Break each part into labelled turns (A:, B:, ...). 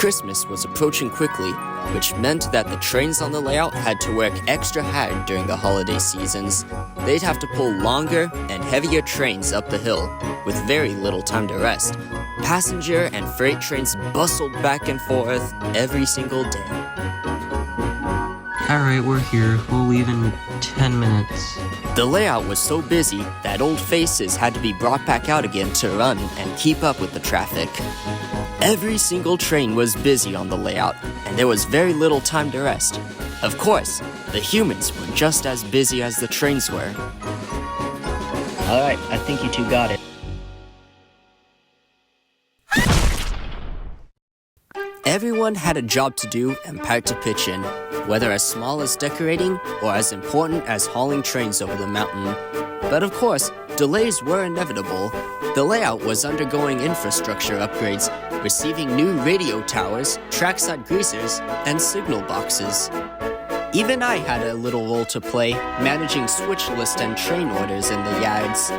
A: Christmas was approaching quickly, which meant that the trains on the layout had to work extra hard during the holiday seasons. They'd have to pull longer and heavier trains up the hill, with very little time to rest. Passenger and freight trains bustled back and forth every single day.
B: Alright, we're here. We'll leave in 10 minutes.
A: The layout was so busy that old faces had to be brought back out again to run and keep up with the traffic. Every single train was busy on the layout, and there was very little time to rest. Of course, the humans were just as busy as the trains were.
C: Alright, I think you two got it.
A: Everyone had a job to do and part to pitch in, whether as small as decorating or as important as hauling trains over the mountain. But of course, delays were inevitable. The layout was undergoing infrastructure upgrades, receiving new radio towers, trackside greasers, and signal boxes. Even I had a little role to play, managing switch list and train orders in the yards.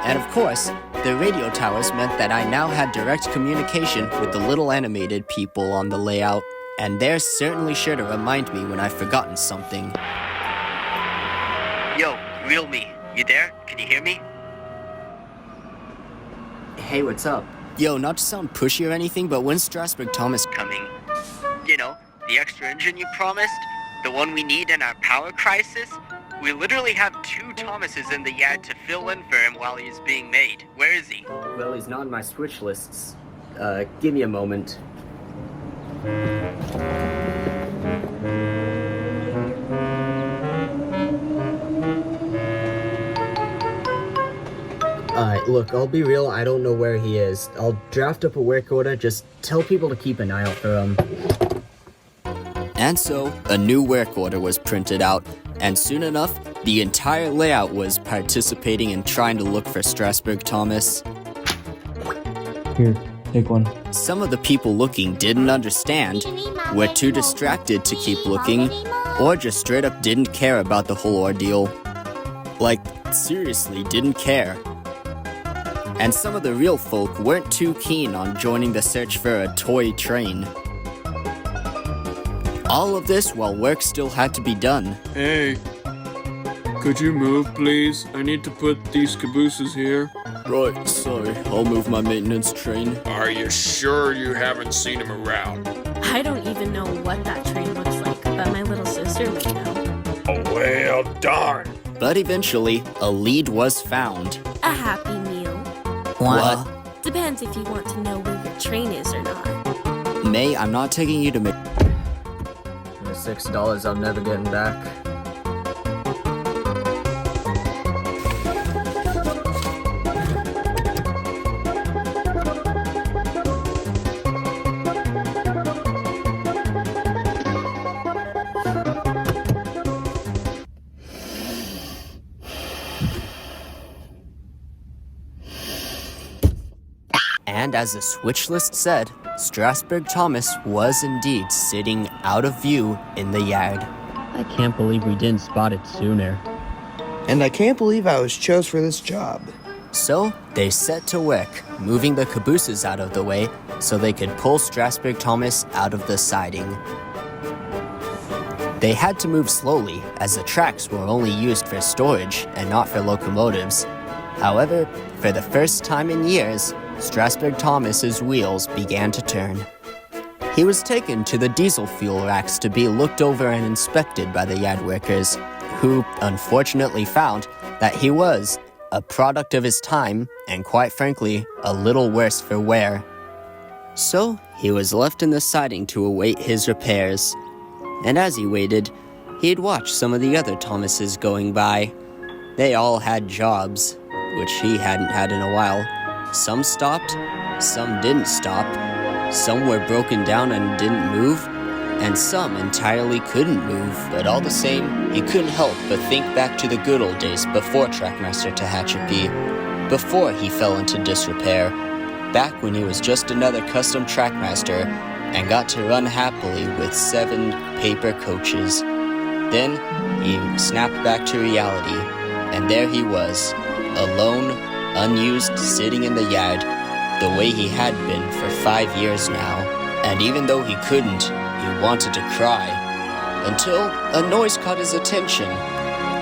A: And of course, the radio towers meant that I now had direct communication with the little animated people on the layout, and they're certainly sure to remind me when I've forgotten something.
D: Yo, real me, you there? Can you hear me?
C: Hey, what's up?
A: Yo, not to sound pushy or anything, but when's Stratsburg Thomas
D: Coming. You know, the extra engine you promised? The one we need in our power crisis? We literally have 2 Thomases in the yard to fill in for him while he's being made. Where is he?
C: Well, he's not on my switch lists. Give me a moment. Look, I'll be real, I don't know where he is. I'll draft up a work order, just tell people to keep an eye out for him.
A: And so, a new work order was printed out, and soon enough, the entire layout was participating in trying to look for Stratsburg Thomas.
B: Here, take one.
A: Some of the people looking didn't understand, were too distracted to keep looking, or just straight up didn't care about the whole ordeal. Like, seriously didn't care. And some of the real folk weren't too keen on joining the search for a toy train. All of this while work still had to be done.
E: Hey, could you move, please? I need to put these cabooses here.
A: Right, sorry, I'll move my maintenance train.
E: Are you sure you haven't seen him around?
F: I don't even know what that train looks like, but my little sister might know.
E: Oh, well, darn.
A: But eventually, a lead was found.
F: A Happy Meal.
A: What?
F: Depends if you want to know where your train is or not.
A: May, I'm not taking you to
C: The $6 I'm never getting back.
A: And as the switch list said, Stratsburg Thomas was indeed sitting out of view in the yard.
C: I can't believe we didn't spot it sooner.
G: And I can't believe I was chose for this job.
A: So they set to work, moving the cabooses out of the way so they could pull Stratsburg Thomas out of the siding. They had to move slowly, as the tracks were only used for storage and not for locomotives. However, for the first time in years, Stratsburg Thomas's wheels began to turn. He was taken to the diesel fuel racks to be looked over and inspected by the yard workers, who unfortunately found that he was a product of his time and, quite frankly, a little worse for wear. So he was left in the siding to await his repairs. And as he waited, he'd watch some of the other Thomases going by. They all had jobs, which he hadn't had in a while. Some stopped, some didn't stop, some were broken down and didn't move, and some entirely couldn't move. But all the same, he couldn't help but think back to the good old days before Trackmaster Tehachapi, before he fell into disrepair, back when he was just another custom Trackmaster and got to run happily with 7 paper coaches. Then he snapped back to reality, and there he was, alone, unused, sitting in the yard, the way he had been for 5 years now, And even though he couldn't, he wanted to cry, until a noise caught his attention.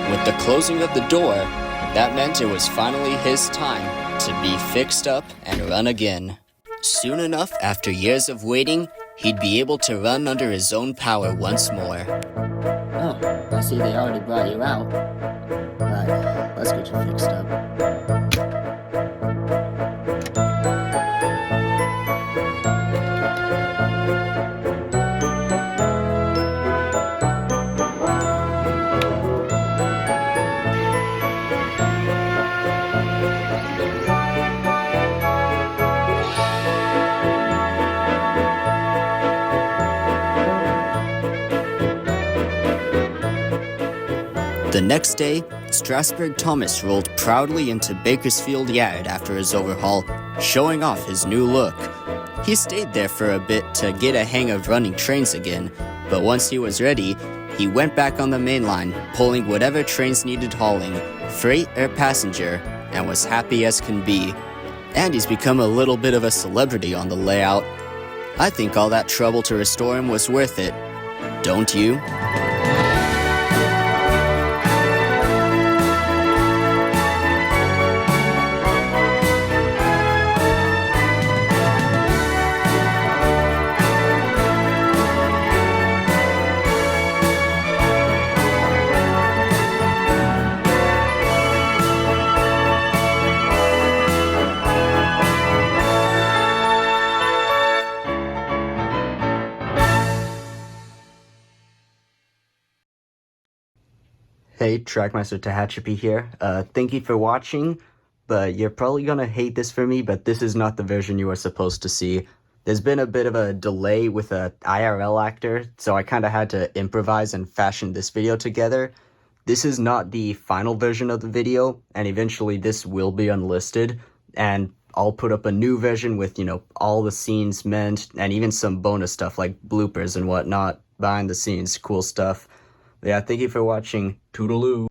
A: With the closing of the door, that meant it was finally his time to be fixed up and run again. Soon enough, after years of waiting, he'd be able to run under his own power once more.
C: Oh, I see they already brought you out. But let's get you fixed up.
A: The next day, Stratsburg Thomas rolled proudly into Bakersfield Yard after his overhaul, showing off his new look. He stayed there for a bit to get a hang of running trains again, but once he was ready, he went back on the main line, pulling whatever trains needed hauling, freight or passenger, and was happy as can be. And he's become a little bit of a celebrity on the layout. I think all that trouble to restore him was worth it. Don't you?
C: Hey, Trackmaster Tehachapi here. Thank you for watching, but you're probably gonna hate this for me, but this is not the version you are supposed to see. There's been a bit of a delay with a IRL actor, so I kinda had to improvise and fashion this video together. This is not the final version of the video, and eventually this will be unlisted, and I'll put up a new version with, all the scenes meant, and even some bonus stuff like bloopers and whatnot, behind the scenes, cool stuff. Yeah, thank you for watching. Toodaloo.